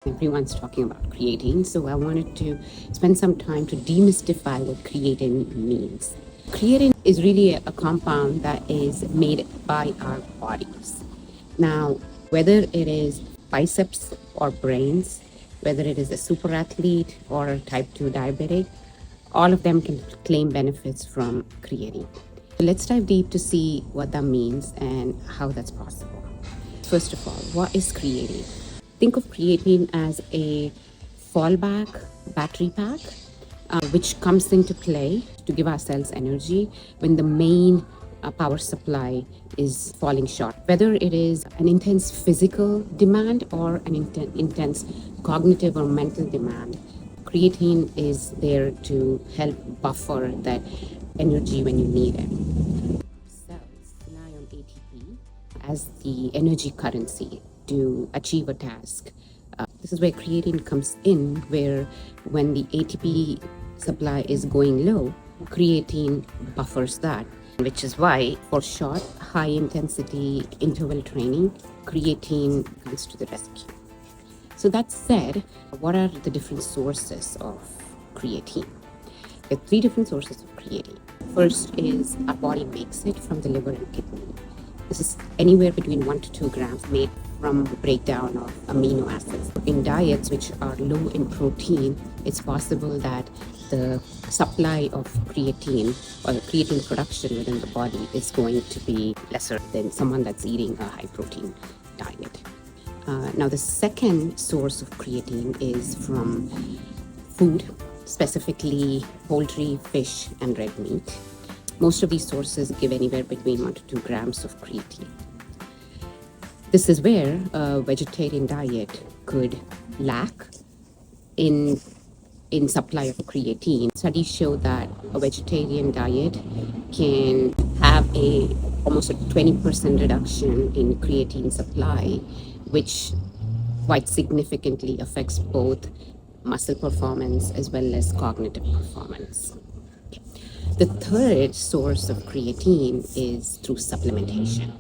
Everyone's talking about creatine, so I wanted to spend some time to demystify what creatine means. Creatine is really a compound that is made by our bodies. Now, whether it is biceps or brains, whether it is a super athlete or a type 2 diabetic, all of them can claim benefits from creatine. Let's dive deep to see what that means and how that's possible. First of all, what is creatine? Think of creatine as a fallback battery pack, which comes into play to give our cells energy when the main power supply is falling short. Whether it is an intense physical demand or an intense cognitive or mental demand, creatine is there to help buffer that energy when you need it. Cells rely on ATP as the energy currency to achieve a task. This is where creatine comes in, where when the ATP supply is going low, creatine buffers that, which is why for short, high intensity interval training, creatine comes to the rescue. So that said, what are the different sources of creatine? There are three different sources of creatine. First is our body makes it from the liver and kidney. This is anywhere between 1 to 2 grams made from the breakdown of amino acids. In diets which are low in protein, it's possible that the supply of creatine or the creatine production within the body is going to be lesser than someone that's eating a high protein diet. Now, the second source of creatine is from food, specifically poultry, fish, and red meat. Most of these sources give anywhere between 1 to 2 grams of creatine. This is where a vegetarian diet could lack in supply of creatine. Studies show that a vegetarian diet can have almost a 20% reduction in creatine supply, which quite significantly affects both muscle performance as well as cognitive performance. The third source of creatine is through supplementation.